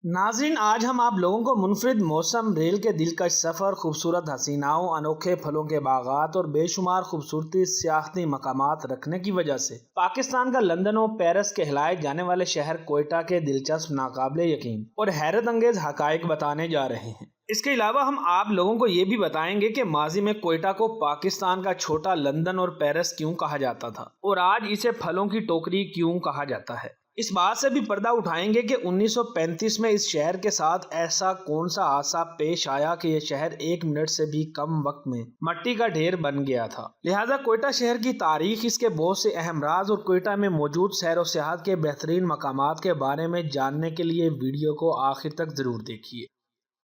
नाज़रीन, आज हम आप लोगों को मुनफरिद मौसम, रेल के दिलकश सफ़र, खूबसूरत हसीनाओं, अनोखे फलों के बागात और बेशुमार खूबसूरती सियाहती मकामात रखने की वजह से पाकिस्तान का लंदन और पेरिस कहलाए जाने वाले शहर कोयटा के दिलचस्प, नाकाबिले यकीन और हैरत अंगेज हकायक बताने जा रहे हैं। इसके अलावा हम आप लोगों को ये भी बताएंगे कि माजी में कोयटा को पाकिस्तान का छोटा लंदन और पेरिस क्यों कहा जाता था और आज इसे फलों की टोकरी क्यों कहा जाता है। इस बात से भी पर्दा उठाएंगे कि 1935 में इस शहर के साथ ऐसा कौन सा हादसा पेश आया कि यह शहर 1 मिनट से भी कम वक्त में मट्टी का ढेर बन गया था। लिहाजा कोयटा शहर की तारीख, इसके बहुत से अहम राज और कोयटा में मौजूद सैर व सियाहत के बेहतरीन मकामात के बारे में जानने के लिए वीडियो को आखिर तक जरूर देखिए।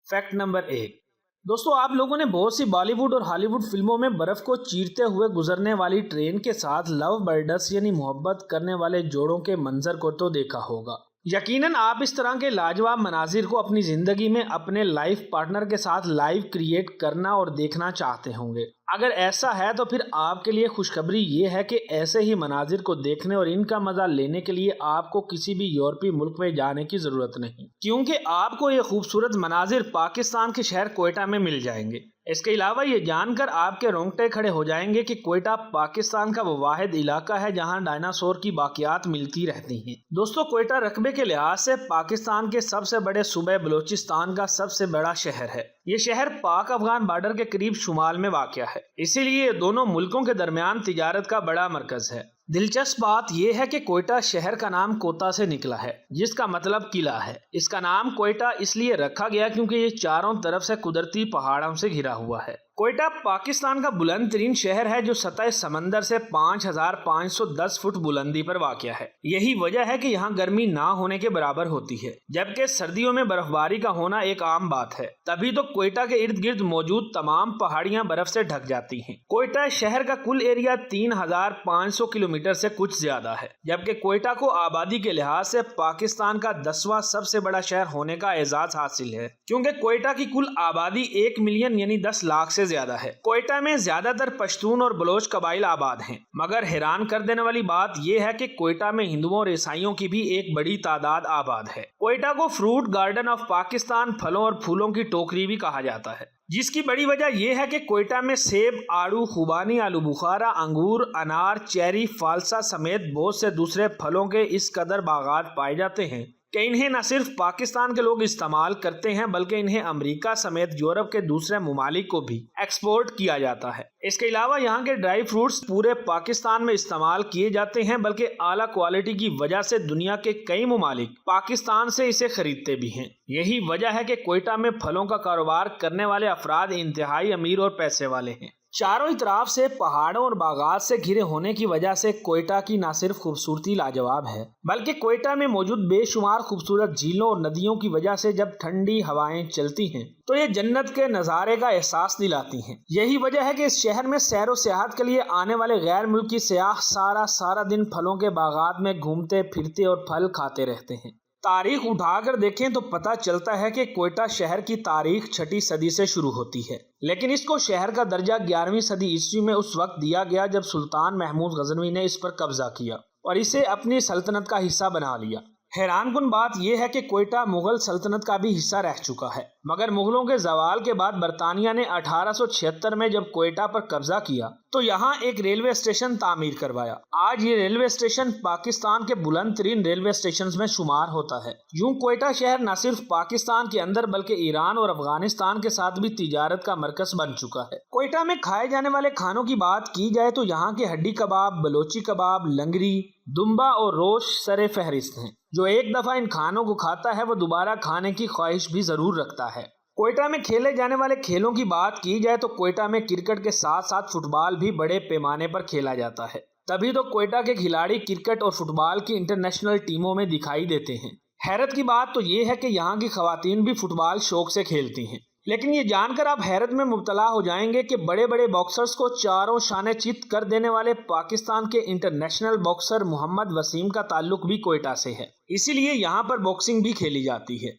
Fact number 1। दोस्तों, आप लोगों ने बहुत सी बॉलीवुड और हॉलीवुड फिल्मों में बर्फ को चीरते हुए गुजरने वाली ट्रेन के साथ लव बर्ड्स यानी मोहब्बत करने वाले जोड़ों के मंजर को तो देखा होगा। यकीनन आप इस तरह के लाजवाब मनाजिर को अपनी जिंदगी में अपने लाइफ पार्टनर के साथ लाइव क्रिएट करना और देखना चाहते होंगे। अगर ऐसा है तो फिर आपके लिए खुशखबरी ये है कि ऐसे ही मनाजिर को देखने और इनका मजा लेने के लिए आपको किसी भी यूरोपीय मुल्क में जाने की जरूरत नहीं, क्योंकि आपको ये खूबसूरत मनाजिर पाकिस्तान के शहर कोयटा में मिल जाएंगे। इसके अलावा ये जानकर आपके रोंगटे खड़े हो जाएंगे कि कोयटा पाकिस्तान का वो वाहिद इलाका है जहां डायनासोर की बाकियात मिलती रहती हैं। दोस्तों, कोयटा रकबे के लिहाज से पाकिस्तान के सबसे बड़े सूबे बलोचिस्तान का सबसे बड़ा शहर है। ये शहर पाक अफगान बॉर्डर के करीब शुमाल में वाक़या है, इसीलिए ये दोनों मुल्कों के दरमियान तिजारत का बड़ा मरकज है। दिलचस्प बात यह है कि कोयटा शहर का नाम कोता से निकला है, जिसका मतलब किला है। इसका नाम कोयटा इसलिए रखा गया क्योंकि ये चारों तरफ से कुदरती पहाड़ों से घिरा हुआ है। कोयटा पाकिस्तान का बुलंद तरीन शहर है जो सतह समंदर से 5510 फुट बुलंदी पर वाक़या है। यही वजह है कि यहाँ गर्मी ना होने के बराबर होती है, जबकि सर्दियों में बर्फबारी का होना एक आम बात है। तभी तो कोयटा के इर्द गिर्द मौजूद तमाम पहाड़ियाँ बर्फ से ढक जाती हैं। कोयटा शहर का कुल एरिया 3500 किलोमीटर से कुछ ज्यादा है, जबकि कोयटा को आबादी के लिहाज से पाकिस्तान का 10वां सबसे बड़ा शहर होने का एजाज हासिल है, क्योंकि कोयटा की कुल आबादी 1 मिलियन यानी 10 लाख से ज्यादा है। कोयटा में ज्यादातर पश्तून और बलोच कबाइल आबाद हैं, मगर हैरान कर देने वाली बात यह है कि कोयटा में हिंदुओं और ईसाइयों की भी एक बड़ी तादाद आबाद है। कोयटा को फ्रूट गार्डन ऑफ पाकिस्तान, फलों और फूलों की टोकरी भी कहा जाता है, जिसकी बड़ी वजह यह है कि कोयटा में सेब, आड़ू, खुबानी, आलू बुखारा, अंगूर, अनार, चेरी, फालसा समेत बहुत से दूसरे फलों के इस कदर बागात पाए जाते हैं कि इन्हें न सिर्फ पाकिस्तान के लोग इस्तेमाल करते हैं, बल्कि इन्हें अमेरिका समेत यूरोप के दूसरे ममालिक को भी एक्सपोर्ट किया जाता है। इसके अलावा यहाँ के ड्राई फ्रूट्स पूरे पाकिस्तान में इस्तेमाल किए जाते हैं, बल्कि आला क्वालिटी की वजह से दुनिया के कई ममालिक पाकिस्तान से इसे खरीदते भी हैं। यही वजह है कि कोयटा में फलों का कारोबार करने वाले अफराद इंतहाई अमीर और पैसे वाले हैं। चारों तरफ से पहाड़ों और बागात से घिरे होने की वजह से कोयटा की न सिर्फ खूबसूरती लाजवाब है, बल्कि कोयटा में मौजूद बेशुमार खूबसूरत झीलों और नदियों की वजह से जब ठंडी हवाएं चलती हैं तो ये जन्नत के नज़ारे का एहसास दिलाती हैं। यही वजह है कि इस शहर में सैर व सियाहत के लिए आने वाले गैर मुल्की सयाह सारा दिन फलों के बागात में घूमते फिरते और फल खाते रहते हैं। तारीख उठाकर देखें तो पता चलता है कि कोयटा शहर की तारीख 6वीं सदी से शुरू होती है, लेकिन इसको शहर का दर्जा 11वीं सदी ईस्वी में उस वक्त दिया गया जब सुल्तान महमूद गजनवी ने इस पर कब्जा किया और इसे अपनी सल्तनत का हिस्सा बना लिया। हैरानकुन बात यह है कि कोयटा मुगल सल्तनत का भी हिस्सा रह चुका है, मगर मुगलों के जवाल के बाद बरतानिया ने 1876 में जब कोयटा पर कब्जा किया तो यहाँ एक रेलवे स्टेशन तामीर करवाया। आज ये रेलवे स्टेशन पाकिस्तान के बुलंद तरीन रेलवे स्टेशन में शुमार होता है। यूं कोयटा शहर न सिर्फ पाकिस्तान के अंदर बल्कि ईरान और अफगानिस्तान के साथ भी तिजारत का मरकज बन चुका है। कोयटा में खाए जाने वाले खानों की बात की जाए तो यहाँ के हड्डी कबाब, बलोची कबाब, लंगरी, दुम्बा और रोश सरे फहरिस्त हैं। जो एक दफा इन खानों को खाता है वो दोबारा खाने की ख्वाहिश भी जरूर रखता है। कोयटा में खेले जाने वाले खेलों की बात की जाए तो कोयटा में क्रिकेट के साथ साथ फुटबॉल भी बड़े पैमाने पर खेला जाता है। तभी तो कोयटा के खिलाड़ी क्रिकेट और फुटबॉल की इंटरनेशनल टीमों में दिखाई देते हैं। हैरत की बात तो ये है कि यहाँ की खवातीन भी फुटबॉल शौक से खेलती हैं, लेकिन ये जानकर आप हैरत में मुब्तला हो जाएंगे कि बड़े बड़े बॉक्सर्स को चारों शाने चित कर देने वाले पाकिस्तान के इंटरनेशनल बॉक्सर मोहम्मद वसीम का ताल्लुक भी कोयटा से है, इसीलिए यहाँ पर बॉक्सिंग भी खेली जाती है।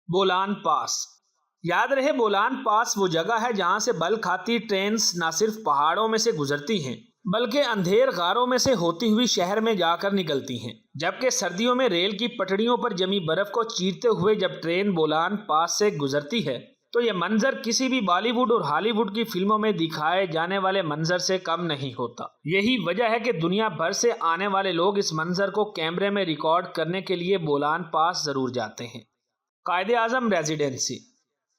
बोलान पास, याद रहे बोलान पास वो जगह है जहाँ से बल खाती ट्रेन्स न सिर्फ पहाड़ों में से गुजरती हैं बल्कि अंधेर गारों में से होती हुई शहर में जाकर निकलती हैं। जबकि सर्दियों में रेल की पटरियों पर जमी बर्फ को चीरते हुए जब ट्रेन बोलान पास से गुजरती है तो ये मंजर किसी भी बॉलीवुड और हॉलीवुड की फिल्मों में दिखाए जाने वाले मंजर से कम नहीं होता। यही वजह है कि दुनिया भर से आने वाले लोग इस मंजर को कैमरे में रिकॉर्ड करने के लिए बोलान पास जरूर जाते हैं। कायदे आजम रेजिडेंसी।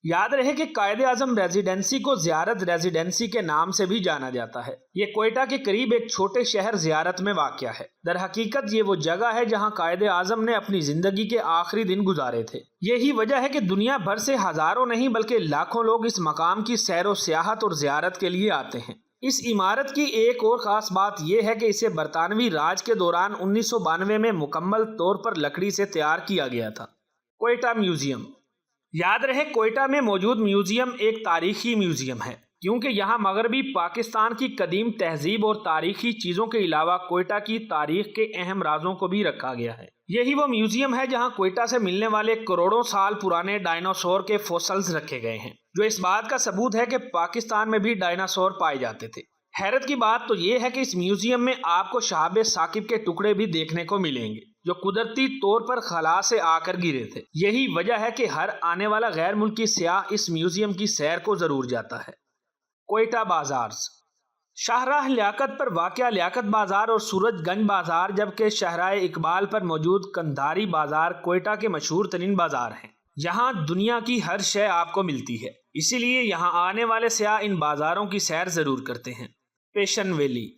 याद रहे कि कायदे आजम रेजिडेंसी को ज़ियारत रेजिडेंसी के नाम से भी जाना जाता है। ये कोयटा के करीब एक छोटे शहर ज़ियारत में वाक़या है। दर हकीकत ये वो जगह है जहां कायदे आजम ने अपनी ज़िंदगी के आखिरी दिन गुजारे थे। यही वजह है कि दुनिया भर से हज़ारों नहीं बल्कि लाखों लोग इस मकाम की सैर व सियाहत और ज़ियारत के लिए आते हैं। इस इमारत की एक और ख़ास बात यह है कि इसे बरतानवी राज के दौरान 1992 में मुकम्मल तौर पर लकड़ी से तैयार किया गया था। कोयटा म्यूज़ियम। याद रहे कोयटा में मौजूद म्यूजियम एक तारीखी म्यूजियम है, क्योंकि यहाँ मगरबी पाकिस्तान की कदीम तहजीब और तारीखी चीज़ों के अलावा कोयटा की तारीख के अहम राजों को भी रखा गया है। यही वो म्यूजियम है जहाँ कोयटा से मिलने वाले करोड़ों साल पुराने डायनासोर के फॉसिल्स रखे गए हैं, जो इस बात का सबूत है कि पाकिस्तान में भी डायनासोर पाए जाते थे। हैरत की बात तो ये है कि इस म्यूजियम में आपको शहाब साकिब के टुकड़े भी देखने को मिलेंगे, जो कुदरती तौर पर खला से आकर गिरे थे। यही वजह है कि हर आने वाला गैर मुल्की सियाह इस म्यूजियम की सैर को जरूर जाता है। कोयटा बाजार। शाहराह लियाकत पर वाक़या लियाकत बाजार और सूरजगंज बाजार, जबकि शाहराह इकबाल पर मौजूद कंधारी बाजार कोयटा के मशहूर तरीन बाजार हैं। यहाँ दुनिया की हर शय आपको मिलती है, इसीलिए यहाँ आने वाले सियाह इन बाजारों की सैर जरूर करते हैं। पेशन वैली।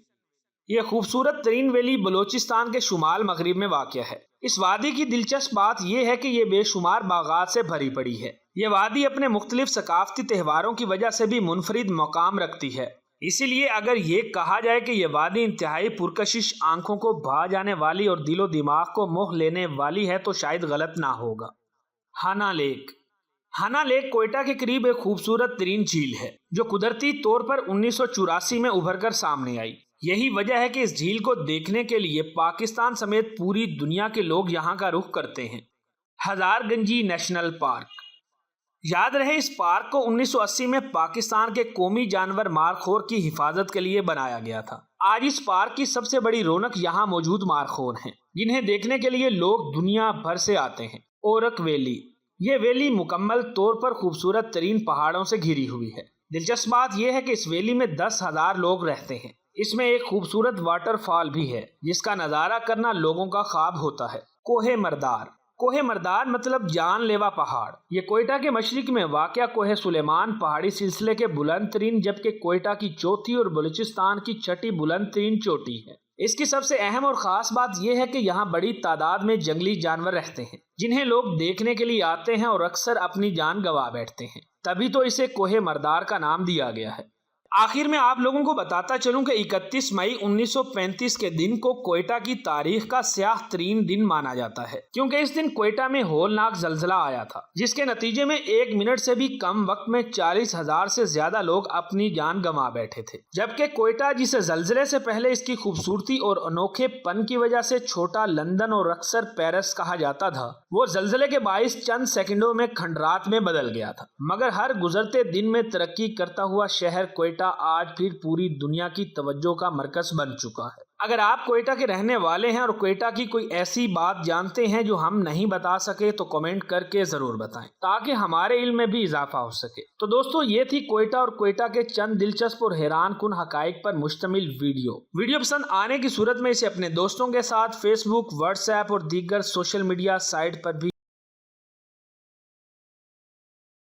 यह खूबसूरत तरीन वैली बलोचिस्तान के शुमाल मगरिब में वाक़या है। इस वादी की दिलचस्प बात यह है कि यह बेशुमार बागात से भरी पड़ी है। यह वादी अपने मुख्तलिफ सकाफती त्योहारों की वजह से भी मुनफरिद मकाम रखती है। इसीलिए अगर ये कहा जाए कि यह वादी इंतहाई पुरकशिश, आंखों को भा जाने वाली और दिलो दिमाग को मोह लेने वाली है तो शायद गलत ना होगा। हाना लेक। हाना लेक कोयटा के करीब एक खूबसूरत तरीन झील है, जो कुदरती तौर पर 1984 में उभर कर सामने आई। यही वजह है कि इस झील को देखने के लिए पाकिस्तान समेत पूरी दुनिया के लोग यहाँ का रुख करते हैं। हजारगंजी नेशनल पार्क। याद रहे इस पार्क को 1980 में पाकिस्तान के कौमी जानवर मारखोर की हिफाजत के लिए बनाया गया था। आज इस पार्क की सबसे बड़ी रौनक यहाँ मौजूद मारखोर हैं, जिन्हें देखने के लिए लोग दुनिया भर से आते हैं। ओरक वैली। ये वैली मुकम्मल तौर पर खूबसूरत तरीन पहाड़ों से घिरी हुई है। दिलचस्प बात यह है कि इस वैली में 10,000 लोग रहते हैं। इसमें एक खूबसूरत वाटरफॉल भी है, जिसका नज़ारा करना लोगों का ख्वाब होता है। कोहे मरदार। कोहे मरदार मतलब जानलेवा पहाड़। ये कोयटा के मशरिक में वाक़या कोहे सुलेमान पहाड़ी सिलसिले के बुलंद तरीन, जबकि कोयटा की चौथी और बलूचिस्तान की छठी बुलंद तरीन चोटी है। इसकी सबसे अहम और ख़ास बात यह है कि यहाँ बड़ी तादाद में जंगली जानवर रहते हैं, जिन्हें लोग देखने के लिए आते हैं और अक्सर अपनी जान गंवा बैठते हैं। तभी तो इसे कोहे मरदार का नाम दिया गया है। आखिर में आप लोगों को बताता चलूं कि 31 मई 1935 के दिन को कोयटा की तारीख का स्याह तरीन दिन माना जाता है, क्योंकि इस दिन कोयटा में होलनाक जलजला आया था, जिसके नतीजे में 1 मिनट से भी कम वक्त में 40,000 से ज्यादा लोग अपनी जान गंवा बैठे थे। जबकि कोयटा, जिसे जलजले से पहले इसकी खूबसूरती और अनोखेपन की वजह से छोटा लंदन और अक्सर पेरिस कहा जाता था, वो जलजले के बाइस चंद सेकंडों में खंडरात में बदल गया था। मगर हर गुजरते दिन में तरक्की करता हुआ शहर कोयटा आज फिर पूरी दुनिया की तवज्जो का मरकज बन चुका है। अगर आप कोयटा के रहने वाले हैं और कोयटा की कोई ऐसी बात जानते हैं जो हम नहीं बता सके तो कमेंट करके जरूर बताएं, ताकि हमारे इल्म में भी इजाफा हो सके। तो दोस्तों, ये थी कोयटा और कोयटा के चंद दिलचस्प और हैरान कुन हकाइक पर मुश्तमिल वीडियो पसंद आने की सूरत में इसे अपने दोस्तों के साथ फेसबुक, व्हाट्सएप और दीगर सोशल मीडिया साइट पर भी